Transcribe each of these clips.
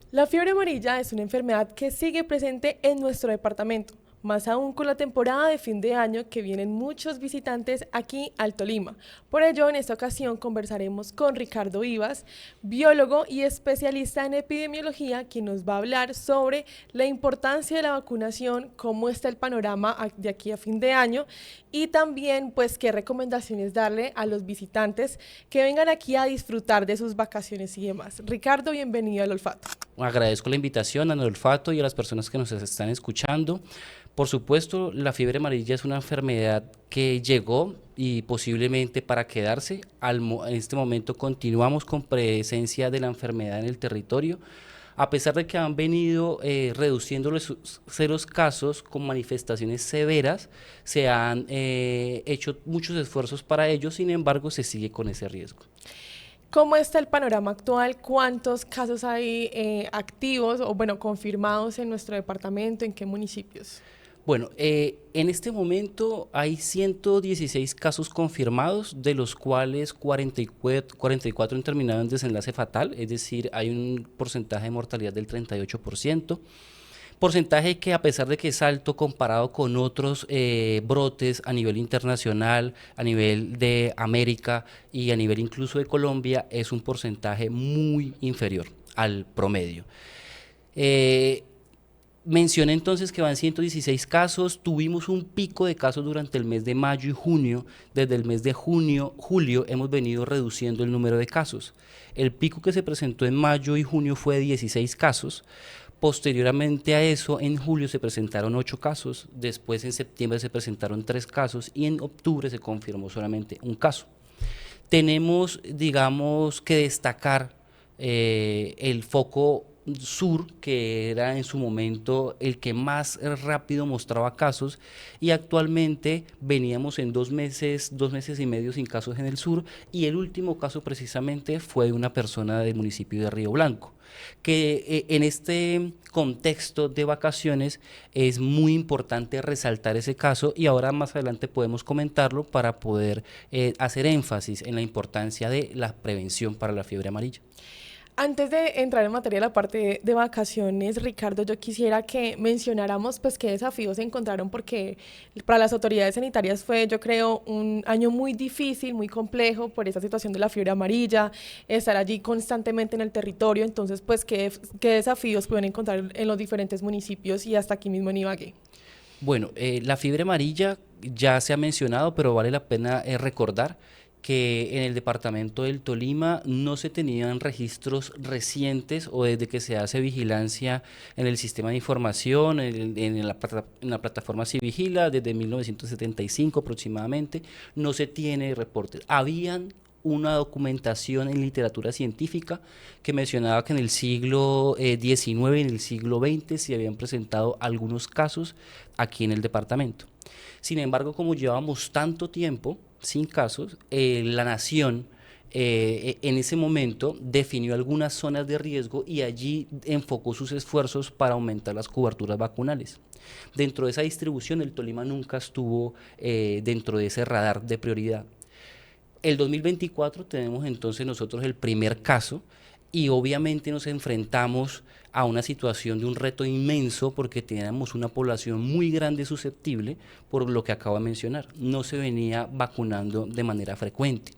La fiebre amarilla es una enfermedad que sigue presente en nuestro departamento, más aún con la temporada de fin de año que vienen muchos visitantes aquí al Tolima. Por ello, en esta ocasión conversaremos con Ricardo Vivas, biólogo y especialista en epidemiología, quien nos va a hablar sobre la importancia de la vacunación, cómo está el panorama de aquí a fin de año y también pues qué recomendaciones darle a los visitantes que vengan aquí a disfrutar de sus vacaciones y demás. Ricardo, bienvenido al Olfato. Agradezco la invitación a Olfato y a las personas que nos están escuchando. Por supuesto, la fiebre amarilla es una enfermedad que llegó y posiblemente para quedarse. En este momento continuamos con presencia de la enfermedad en el territorio. A pesar de que han venido reduciendo los casos con manifestaciones severas, se han hecho muchos esfuerzos para ello, sin embargo, se sigue con ese riesgo. ¿Cómo está el panorama actual? ¿Cuántos casos hay activos o, bueno, confirmados en nuestro departamento? ¿En qué municipios? Bueno, en este momento hay 116 casos confirmados, de los cuales 44 han terminado en desenlace fatal, es decir, hay un porcentaje de mortalidad del 38%. Porcentaje que, a pesar de que es alto comparado con otros brotes a nivel internacional, a nivel de América y a nivel incluso de Colombia, es un porcentaje muy inferior al promedio. Eh, Mencioné entonces que van 116 casos, tuvimos un pico de casos durante el mes de mayo y junio, desde el mes de julio hemos venido reduciendo el número de casos. El pico que se presentó en mayo y junio fue de 16 casos, posteriormente a eso en julio se presentaron 8 casos, después en septiembre se presentaron 3 casos y en octubre se confirmó solamente un caso. Tenemos, digamos, que destacar el foco sur, que era en su momento el que más rápido mostraba casos, y actualmente veníamos en 2 meses y medio sin casos en el sur, y el último caso precisamente fue de una persona del municipio de Río Blanco, que en este contexto de vacaciones es muy importante resaltar ese caso, y ahora más adelante podemos comentarlo para poder hacer énfasis en la importancia de la prevención para la fiebre amarilla. Antes de entrar en materia de la parte de vacaciones, Ricardo, yo quisiera que mencionáramos pues qué desafíos se encontraron porque para las autoridades sanitarias fue, yo creo, un año muy difícil, muy complejo por esa situación de la fiebre amarilla, estar allí constantemente en el territorio, entonces pues qué desafíos pueden encontrar en los diferentes municipios y hasta aquí mismo en Ibagué. Bueno, la fiebre amarilla ya se ha mencionado, pero vale la pena recordar que en el departamento del Tolima no se tenían registros recientes o desde que se hace vigilancia en el sistema de información, en la plataforma Civigila, desde 1975 aproximadamente, no se tiene reportes. Habían una documentación en literatura científica que mencionaba que en el siglo XIX y en el siglo XX se habían presentado algunos casos aquí en el departamento. Sin embargo, como llevábamos tanto tiempo sin casos, la nación en ese momento definió algunas zonas de riesgo y allí enfocó sus esfuerzos para aumentar las coberturas vacunales. Dentro de esa distribución, el Tolima nunca estuvo dentro de ese radar de prioridad. El 2024 tenemos entonces nosotros el primer caso y obviamente nos enfrentamos a una situación de un reto inmenso porque teníamos una población muy grande susceptible por lo que acabo de mencionar. No se venía vacunando de manera frecuente.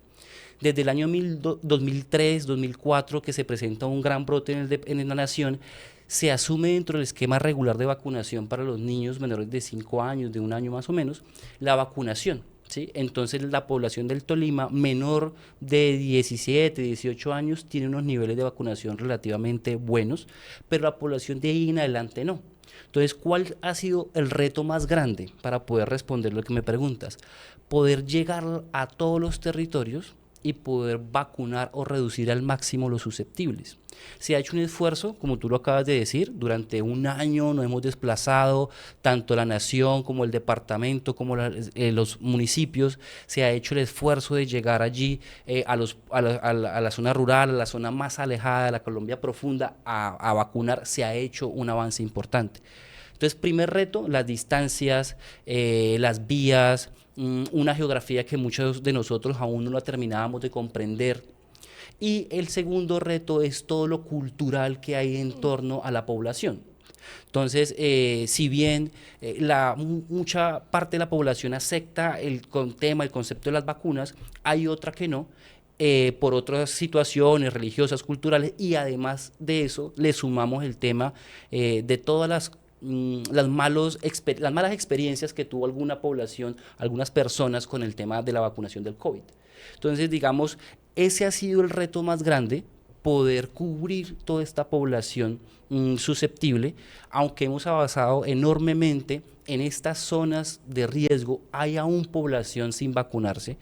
Desde el año 2003, 2004, que se presenta un gran brote en la nación, se asume dentro del esquema regular de vacunación para los niños menores de 5 años, de un año más o menos, la vacunación. ¿Sí? Entonces la población del Tolima menor de 17, 18 años tiene unos niveles de vacunación relativamente buenos, pero la población de ahí en adelante no. Entonces, ¿cuál ha sido el reto más grande para poder responder lo que me preguntas? Poder llegar a todos los territorios y poder vacunar o reducir al máximo los susceptibles. Se ha hecho un esfuerzo, como tú lo acabas de decir, durante un año nos hemos desplazado, tanto la nación como el departamento, como los municipios, se ha hecho el esfuerzo de llegar allí a la zona rural, a la zona más alejada de la Colombia profunda, a vacunar, se ha hecho un avance importante. Entonces, primer reto, las distancias, las vías, una geografía que muchos de nosotros aún no la terminábamos de comprender. Y el segundo reto es todo lo cultural que hay en torno a la población. Entonces, si bien mucha parte de la población acepta el concepto de las vacunas, hay otra que no, por otras situaciones religiosas, culturales, y además de eso le sumamos el tema de todas las malas experiencias que tuvo alguna población, algunas personas con el tema de la vacunación del COVID. Entonces, digamos, ese ha sido el reto más grande, poder cubrir toda esta población susceptible, aunque hemos avanzado enormemente en estas zonas de riesgo, hay aún población sin vacunarse,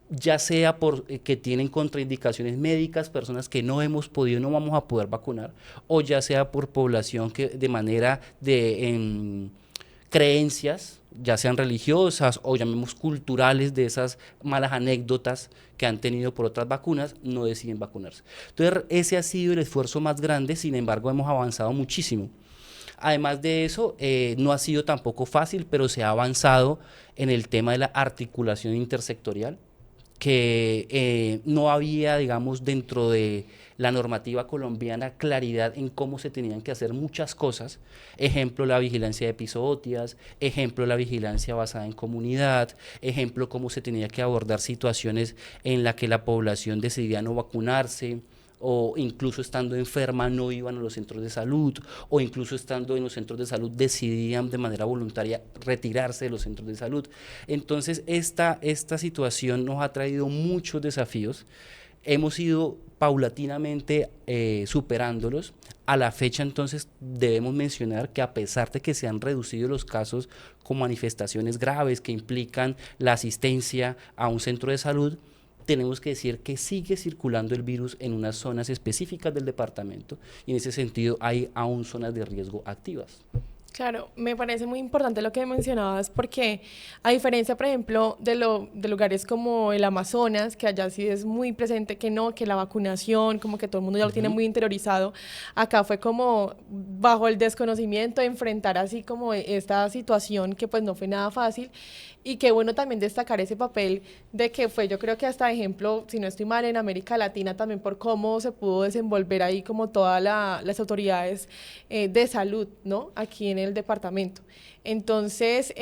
ya sea por que tienen contraindicaciones médicas, personas que no hemos podido, no vamos a poder vacunar, o ya sea por población que de manera de creencias, ya sean religiosas o llamemos culturales, de esas malas anécdotas que han tenido por otras vacunas, no deciden vacunarse. Entonces, ese ha sido el esfuerzo más grande, sin embargo, hemos avanzado muchísimo. Además de eso, no ha sido tampoco fácil, pero se ha avanzado en el tema de la articulación intersectorial, que no había, digamos, dentro de la normativa colombiana claridad en cómo se tenían que hacer muchas cosas. Ejemplo, la vigilancia de epizootias, ejemplo, la vigilancia basada en comunidad, ejemplo, cómo se tenía que abordar situaciones en las que la población decidía no vacunarse, o incluso estando enferma no iban a los centros de salud, o incluso estando en los centros de salud decidían de manera voluntaria retirarse de los centros de salud. Entonces, esta situación nos ha traído muchos desafíos, hemos ido paulatinamente superándolos. A la fecha, entonces, debemos mencionar que a pesar de que se han reducido los casos con manifestaciones graves que implican la asistencia a un centro de salud, tenemos que decir que sigue circulando el virus en unas zonas específicas del departamento, y en ese sentido hay aún zonas de riesgo activas. Claro, me parece muy importante lo que mencionabas porque a diferencia, por ejemplo, de lugares como el Amazonas, que allá sí es muy presente que no, que la vacunación, como que todo el mundo ya lo tiene muy interiorizado, acá fue como bajo el desconocimiento de enfrentar así como esta situación que pues no fue nada fácil, y qué bueno también destacar ese papel de que fue, yo creo que hasta ejemplo, si no estoy mal, en América Latina también por cómo se pudo desenvolver ahí como todas las autoridades de salud, ¿no? Aquí en el departamento. Entonces,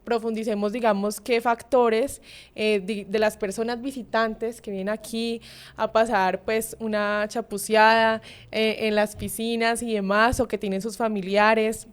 profundicemos, digamos, qué factores de las personas visitantes que vienen aquí a pasar pues una chapuceada en las piscinas y demás, o que tienen sus familiares,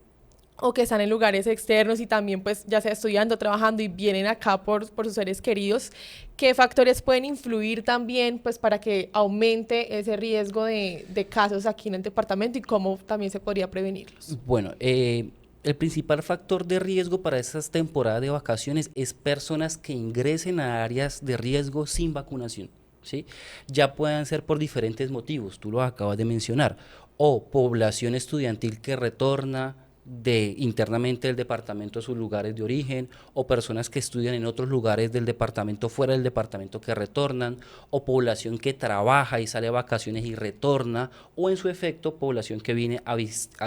o que están en lugares externos y también pues ya sea estudiando, trabajando y vienen acá por sus seres queridos, ¿qué factores pueden influir también pues para que aumente ese riesgo de casos aquí en el departamento y cómo también se podría prevenirlos? Bueno, el principal factor de riesgo para estas temporadas de vacaciones es personas que ingresen a áreas de riesgo sin vacunación, ¿sí? Ya puedan ser por diferentes motivos, tú lo acabas de mencionar, o población estudiantil que retorna internamente del departamento a sus lugares de origen, o personas que estudian en otros lugares del departamento, fuera del departamento, que retornan, o población que trabaja y sale a vacaciones y retorna, o en su efecto población que viene a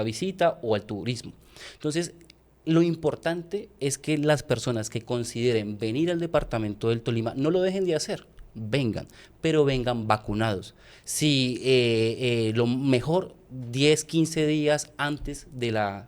visita o al turismo. Entonces, lo importante es que las personas que consideren venir al departamento del Tolima no lo dejen de hacer, vengan, pero vengan vacunados. Si lo mejor 10, 15 días antes de la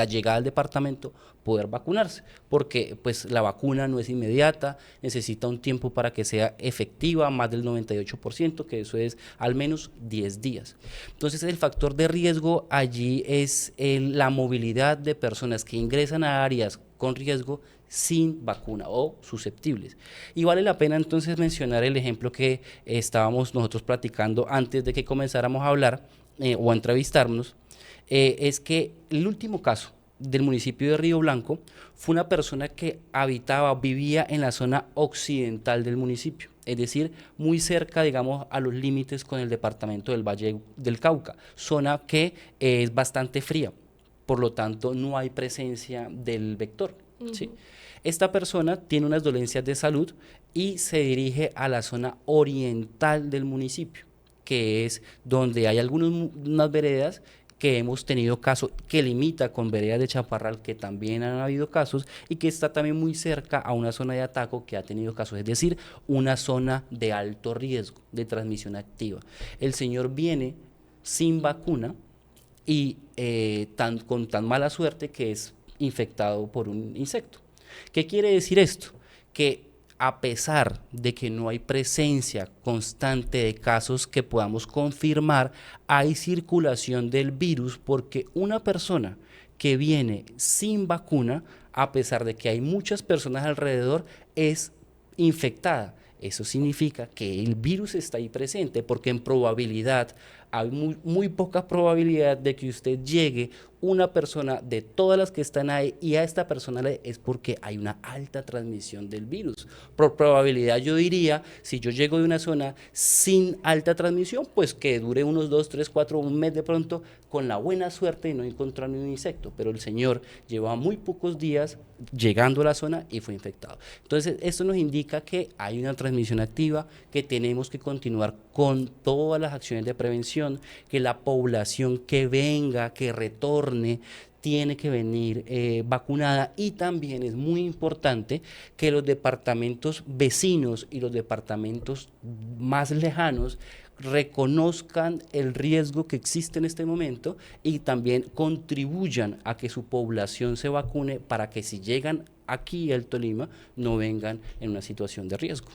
llegada al departamento poder vacunarse, porque pues la vacuna no es inmediata, necesita un tiempo para que sea efectiva, más del 98%, que eso es al menos 10 días. Entonces, el factor de riesgo allí es la movilidad de personas que ingresan a áreas con riesgo sin vacuna o susceptibles. Y vale la pena entonces mencionar el ejemplo que estábamos nosotros platicando antes de que comenzáramos a hablar o a entrevistarnos, es que el último caso del municipio de Río Blanco fue una persona que vivía en la zona occidental del municipio, es decir, muy cerca, digamos, a los límites con el departamento del Valle del Cauca, zona que es bastante fría, por lo tanto no hay presencia del vector, ¿sí? Esta persona tiene unas dolencias de salud y se dirige a la zona oriental del municipio, que es donde hay unas veredas que hemos tenido casos, que limita con Veredas de Chaparral, que también han habido casos, y que está también muy cerca a una zona de Ataco que ha tenido casos, es decir, una zona de alto riesgo de transmisión activa. El señor viene sin vacuna y con tan mala suerte que es infectado por un insecto. ¿Qué quiere decir esto? Que a pesar de que no hay presencia constante de casos que podamos confirmar, hay circulación del virus porque una persona que viene sin vacuna, a pesar de que hay muchas personas alrededor, es infectada. Eso significa que el virus está ahí presente porque en probabilidad hay muy poca probabilidad de que usted llegue una persona de todas las que están ahí y a esta persona es porque hay una alta transmisión del virus. Por probabilidad yo diría, si yo llego de una zona sin alta transmisión, pues que dure unos 2, 3, 4, un mes de pronto, con la buena suerte de no encontrar ningún insecto, pero el señor llevaba muy pocos días llegando a la zona y fue infectado. Entonces esto nos indica que hay una transmisión activa, que tenemos que continuar con todas las acciones de prevención, que la población que venga, que retorne, tiene que venir vacunada, y también es muy importante que los departamentos vecinos y los departamentos más lejanos reconozcan el riesgo que existe en este momento y también contribuyan a que su población se vacune para que si llegan aquí al Tolima no vengan en una situación de riesgo.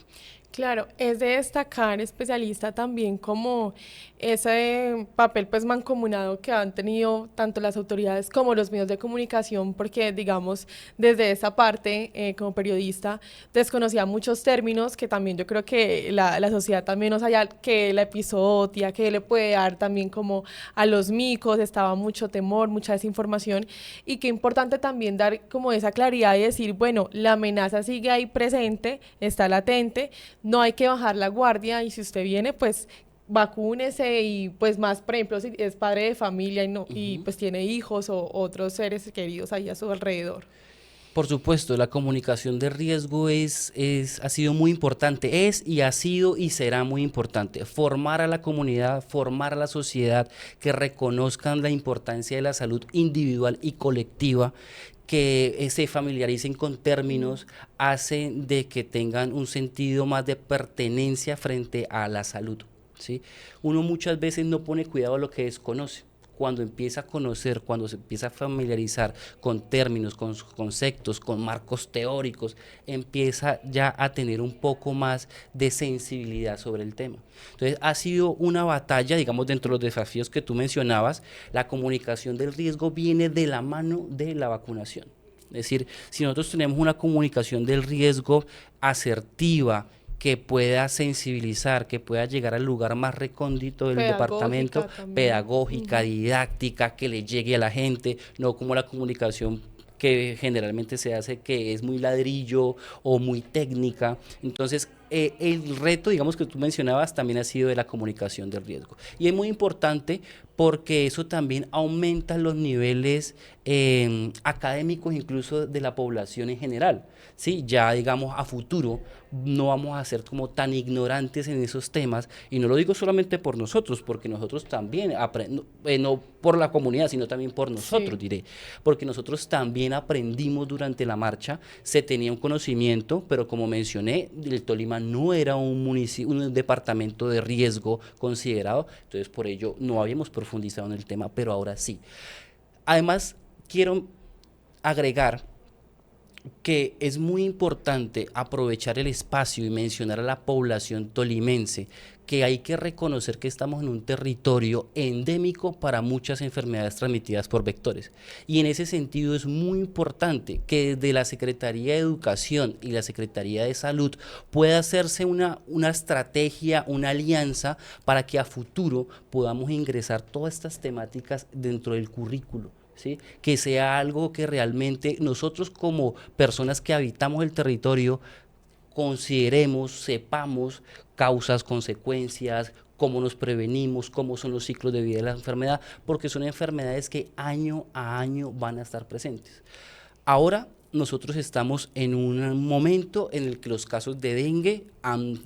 Claro, es de destacar especialista también como ese papel pues mancomunado que han tenido tanto las autoridades como los medios de comunicación, porque digamos desde esa parte como periodista desconocía muchos términos que también yo creo que la sociedad también no sabía, que la epizodia, que le puede dar también como a los micos, estaba mucho temor, mucha desinformación, y qué importante también dar como esa claridad y decir, bueno, la amenaza sigue ahí presente, está latente, no hay que bajar la guardia, y si usted viene, pues vacúnese, y pues más, por ejemplo, si es padre de familia y pues tiene hijos o otros seres queridos ahí a su alrededor. Por supuesto, la comunicación de riesgo ha sido muy importante, es y ha sido y será muy importante. Formar a la comunidad, formar a la sociedad, que reconozcan la importancia de la salud individual y colectiva, que se familiaricen con términos, hace de que tengan un sentido más de pertenencia frente a la salud, ¿sí? Uno muchas veces no pone cuidado a lo que desconoce. Cuando empieza a conocer, cuando se empieza a familiarizar con términos, con conceptos, con marcos teóricos, empieza ya a tener un poco más de sensibilidad sobre el tema. Entonces ha sido una batalla, digamos, dentro de los desafíos que tú mencionabas. La comunicación del riesgo viene de la mano de la vacunación. Es decir, si nosotros tenemos una comunicación del riesgo asertiva, que pueda sensibilizar, que pueda llegar al lugar más recóndito del departamento, Pedagógica también. pedagógica, Ujú. didáctica, que le llegue a la gente, no como la comunicación que generalmente se hace, que es muy ladrillo o muy técnica. Entonces, el reto, digamos, que tú mencionabas también ha sido de la comunicación del riesgo. Y es muy importante porque eso también aumenta los niveles académicos, incluso de la población en general. ¿Sí? Ya, digamos, a futuro no vamos a ser como tan ignorantes en esos temas, y no lo digo solamente por nosotros, porque nosotros también aprendemos, no por la comunidad, sino también por nosotros, Sí. diré, porque nosotros también aprendimos durante la marcha, se tenía un conocimiento, pero como mencioné, el Tolima no era un municipio, un departamento de riesgo considerado, entonces por ello no habíamos profundizado en el tema, pero ahora sí. Además, quiero agregar que es muy importante aprovechar el espacio y mencionar a la población tolimense que hay que reconocer que estamos en un territorio endémico para muchas enfermedades transmitidas por vectores. Y en ese sentido es muy importante que desde la Secretaría de Educación y la Secretaría de Salud pueda hacerse una estrategia, una alianza para que a futuro podamos ingresar todas estas temáticas dentro del currículo. ¿Sí? Que sea algo que realmente nosotros como personas que habitamos el territorio consideremos, sepamos causas, consecuencias, cómo nos prevenimos, cómo son los ciclos de vida de la enfermedad, porque son enfermedades que año a año van a estar presentes. Ahora nosotros estamos en un momento en el que los casos de dengue han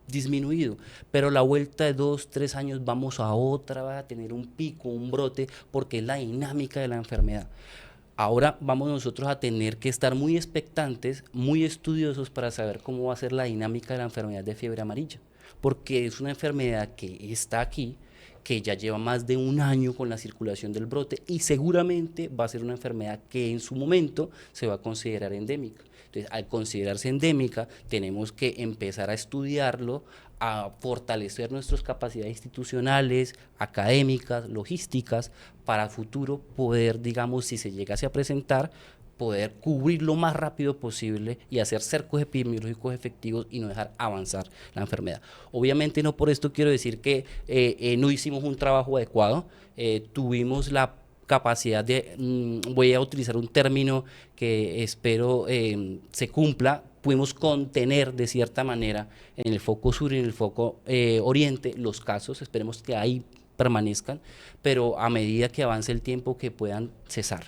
disminuido, pero la vuelta de 2, 3 años vamos a otra, va a tener un pico, un brote, porque es la dinámica de la enfermedad. Ahora vamos nosotros a tener que estar muy expectantes, muy estudiosos para saber cómo va a ser la dinámica de la enfermedad de fiebre amarilla, porque es una enfermedad que está aquí, que ya lleva más de un año con la circulación del brote y seguramente va a ser una enfermedad que en su momento se va a considerar endémica. Entonces, al considerarse endémica, tenemos que empezar a estudiarlo, a fortalecer nuestras capacidades institucionales, académicas, logísticas, para futuro poder, digamos, si se llegase a presentar, poder cubrir lo más rápido posible y hacer cercos epidemiológicos efectivos y no dejar avanzar la enfermedad. Obviamente no por esto quiero decir que no hicimos un trabajo adecuado, tuvimos la capacidad de, voy a utilizar un término que espero se cumpla, pudimos contener de cierta manera en el foco sur y en el foco oriente los casos, esperemos que ahí permanezcan, pero a medida que avance el tiempo que puedan cesar.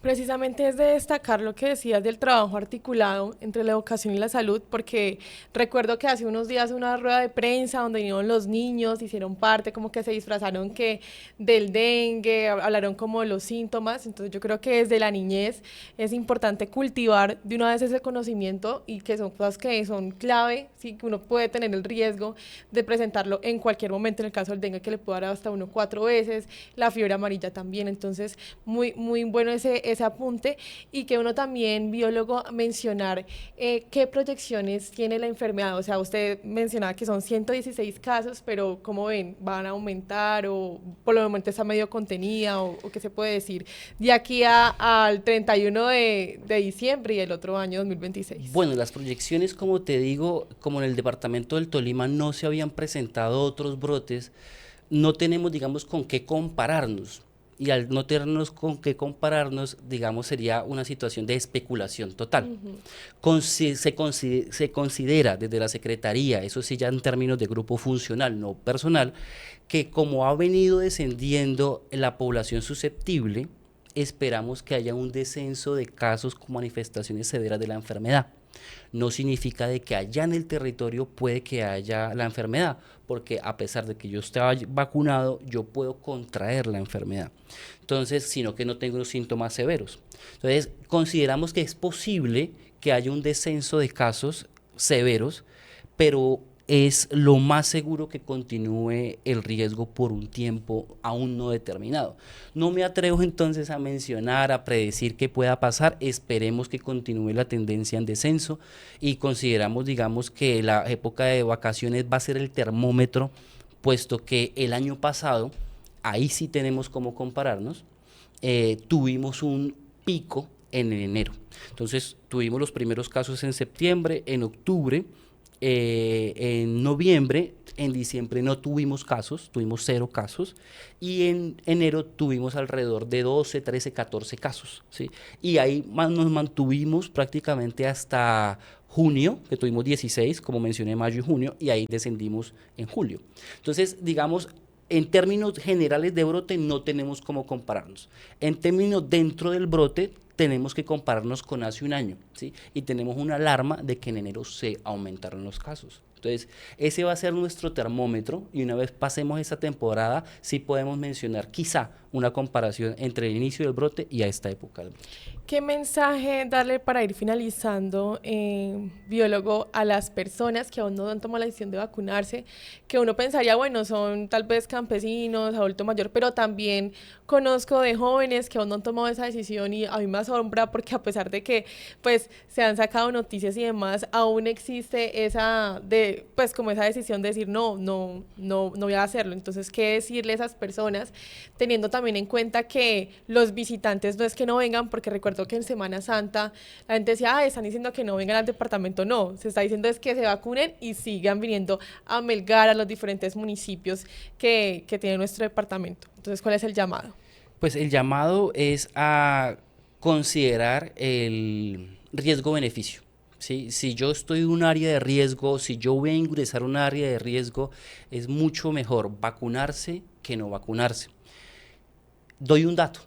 Precisamente es de destacar lo que decías del trabajo articulado entre la educación y la salud, porque recuerdo que hace unos días una rueda de prensa donde vinieron los niños, hicieron parte, como que se disfrazaron que del dengue, hablaron como de los síntomas, entonces yo creo que desde la niñez es importante cultivar de una vez ese conocimiento y que son cosas que son clave, sí, que uno puede tener el riesgo de presentarlo en cualquier momento, en el caso del dengue que le puede dar hasta uno 4 veces, la fiebre amarilla también, entonces muy bueno ese apunte y que uno también, biólogo, mencionar qué proyecciones tiene la enfermedad. O sea, usted mencionaba que son 116 casos, pero ¿cómo ven? ¿Van a aumentar o por el momento está medio contenida o qué se puede decir de aquí al 31 de diciembre y el otro año 2026? Bueno, las proyecciones, como te digo, como en el departamento del Tolima no se habían presentado otros brotes, no tenemos, digamos, con qué compararnos. Y al no tenernos con qué compararnos, digamos, sería una situación de especulación total. Se considera desde la Secretaría, eso sí ya en términos de grupo funcional, no personal, que como ha venido descendiendo la población susceptible, esperamos que haya un descenso de casos con manifestaciones severas de la enfermedad. No significa de que allá en el territorio puede que haya la enfermedad, porque a pesar de que yo esté vacunado, yo puedo contraer la enfermedad. Entonces, sino que no tengo los síntomas severos. Entonces, consideramos que es posible que haya un descenso de casos severos, pero es lo más seguro que continúe el riesgo por un tiempo aún no determinado. No me atrevo entonces a mencionar, a predecir qué pueda pasar, esperemos que continúe la tendencia en descenso y consideramos, digamos, que la época de vacaciones va a ser el termómetro, puesto que el año pasado, ahí sí tenemos cómo compararnos, tuvimos un pico en enero. Entonces tuvimos los primeros casos en septiembre, en octubre, en noviembre, en diciembre no tuvimos casos, tuvimos 0 casos, y en enero tuvimos alrededor de 12, 13, 14 casos, ¿sí? Y ahí nos mantuvimos prácticamente hasta junio, que tuvimos 16, como mencioné, mayo y junio, y ahí descendimos en julio. Entonces, digamos, en términos generales de brote no tenemos cómo compararnos. En términos dentro del brote tenemos que compararnos con hace un año, ¿sí? Y tenemos una alarma de que en enero se aumentaron los casos. Entonces, ese va a ser nuestro termómetro y una vez pasemos esa temporada, sí podemos mencionar quizá una comparación entre el inicio del brote y a esta época del brote. ¿Qué mensaje darle para ir finalizando, biólogo, a las personas que aún no han tomado la decisión de vacunarse? Que uno pensaría, bueno, son tal vez campesinos, adulto mayor, pero también conozco de jóvenes que aún no han tomado esa decisión y a mí me asombra porque a pesar de que pues se han sacado noticias y demás, aún existe pues como esa decisión de decir no voy a hacerlo. Entonces, ¿qué decirle a esas personas teniendo también en cuenta que los visitantes no es que no vengan, porque recuerdo que en Semana Santa la gente decía, están diciendo que no vengan al departamento? No, se está diciendo es que se vacunen y sigan viniendo a Melgar, a los diferentes municipios que tiene nuestro departamento. Entonces, ¿cuál es el llamado? Pues el llamado es a considerar el riesgo-beneficio. ¿Sí? Si yo estoy en un área de riesgo, si yo voy a ingresar a un área de riesgo, es mucho mejor vacunarse que no vacunarse. Doy un dato,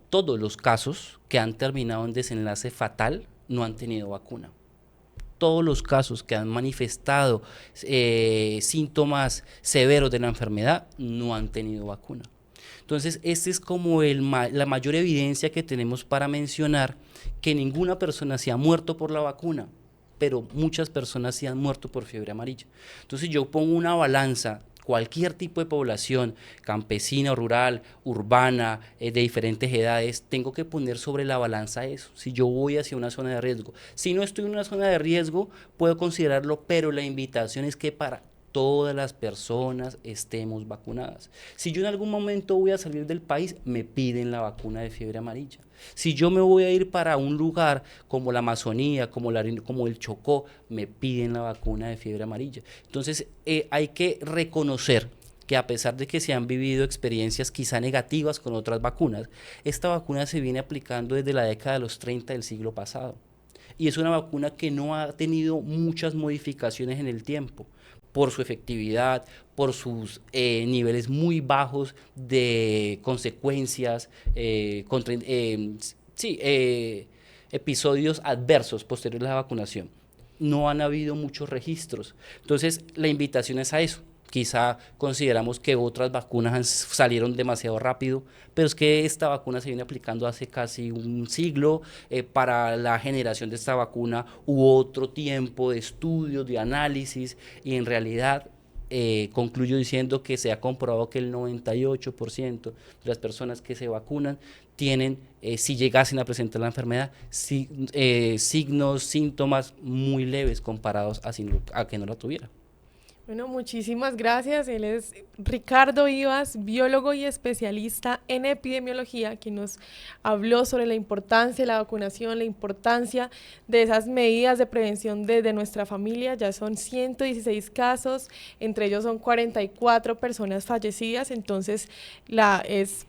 todos los casos que han terminado en desenlace fatal no han tenido vacuna. todos los casos que han manifestado síntomas severos de la enfermedad no han tenido vacuna. Entonces, esta es como la mayor evidencia que tenemos para mencionar que ninguna persona se ha muerto por la vacuna, pero muchas personas se han muerto por fiebre amarilla. Entonces, yo pongo una balanza, cualquier tipo de población, campesina, rural, urbana, de diferentes edades, tengo que poner sobre la balanza eso, si yo voy hacia una zona de riesgo. Si no estoy en una zona de riesgo, puedo considerarlo, pero la invitación es que para todas las personas estemos vacunadas. Si yo en algún momento voy a salir del país, me piden la vacuna de fiebre amarilla. Si yo me voy a ir para un lugar como la Amazonía, como el Chocó, me piden la vacuna de fiebre amarilla. Entonces, hay que reconocer que a pesar de que se han vivido experiencias quizá negativas con otras vacunas, esta vacuna se viene aplicando desde la década de los 30 del siglo pasado. Y es una vacuna que no ha tenido muchas modificaciones en el tiempo, por su efectividad, por sus niveles muy bajos de consecuencias, episodios adversos posteriores a la vacunación. No han habido muchos registros. Entonces, la invitación es a eso. Quizá consideramos que otras vacunas salieron demasiado rápido, pero es que esta vacuna se viene aplicando hace casi un siglo. Para la generación de esta vacuna hubo otro tiempo de estudios, de análisis, y en realidad concluyo diciendo que se ha comprobado que el 98% de las personas que se vacunan tienen, si llegasen a presentar la enfermedad, signos, síntomas muy leves comparados a que no la tuviera. Bueno, muchísimas gracias. Él es Ricardo Vivas, biólogo y especialista en epidemiología, quien nos habló sobre la importancia de la vacunación, la importancia de esas medidas de prevención desde nuestra familia. Ya son 116 casos, entre ellos son 44 personas fallecidas, entonces es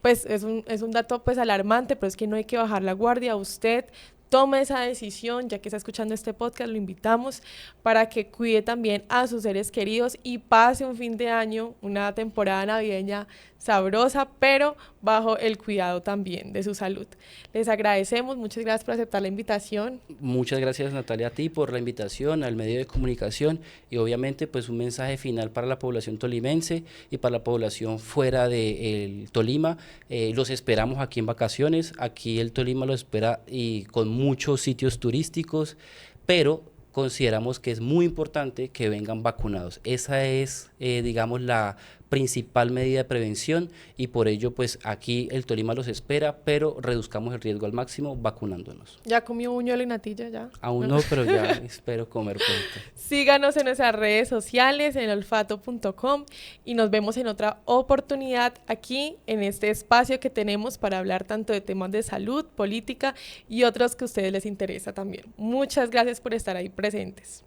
un dato pues alarmante, pero es que no hay que bajar la guardia. Usted tome esa decisión, ya que está escuchando este podcast, lo invitamos para que cuide también a sus seres queridos y pase un fin de año, una temporada navideña sabrosa, pero bajo el cuidado también de su salud. Les agradecemos, muchas gracias por aceptar la invitación. Muchas gracias, Natalia, a ti por la invitación al medio de comunicación, y obviamente pues un mensaje final para la población tolimense y para la población fuera de Tolima. Los esperamos aquí en vacaciones. Aquí el Tolima los espera y con muchos sitios turísticos, pero consideramos que es muy importante que vengan vacunados. Esa es, digamos, la principal medida de prevención, y por ello pues aquí el Tolima los espera, pero reduzcamos el riesgo al máximo vacunándonos. ¿Ya comió buñuelo y natilla ya? Aún no, pero ya espero comer pronto. Síganos en nuestras redes sociales, en olfato.com, y nos vemos en otra oportunidad aquí en este espacio que tenemos para hablar tanto de temas de salud, política y otros que a ustedes les interesa también. Muchas gracias por estar ahí presentes.